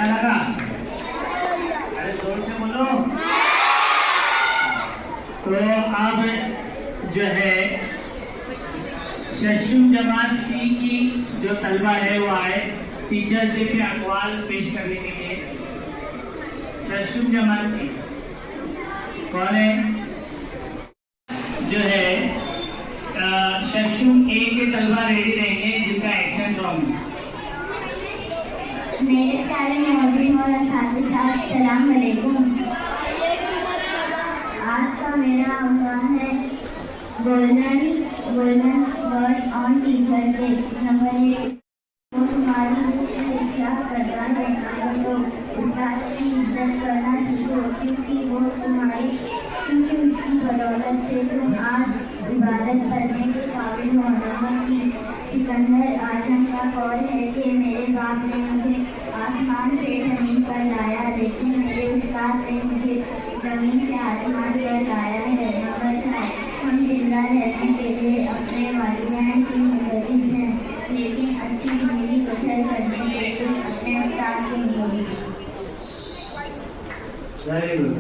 कैसा लगा? अरे जोर से बोलो। तो अब जो है शशुम जमात सी की जो तलबा है वो आए टीचर्स डे के अकवाल पेश करने के लिए। शशुम जमात सी कौन है? जो है शशुम ए के तलबा रेडी रहेंगे जिनका एक्शन सॉन्ग। मेरे प्यारे मौलवी और साथ सलाम अलैकुम। आज का मेरा अनवान है golden word on teacher day. Number 1, वो तुम्हारी शिक्षा करता है तो उस्ताद की इज्जत करना सीखो, क्योंकि उसकी बदौलत से तुम आज इबादत करने के काबिल हो। नंबर 3, सिकंदर आजम का कौल है कि मेरे बाप ने मुझे आसमान से जमीन पर लाया, लेकिन मेरे उस्ताद ने मुझे जमीन से आसमान पर लाया है। नंबर 4, हम जिंदा रहने के लिए अपने वालिदैन की मुदरिस हैं, लेकिन अच्छी जिंदगी बसर करने के लिए अपने उस्ताद की मुदरिस। Very good.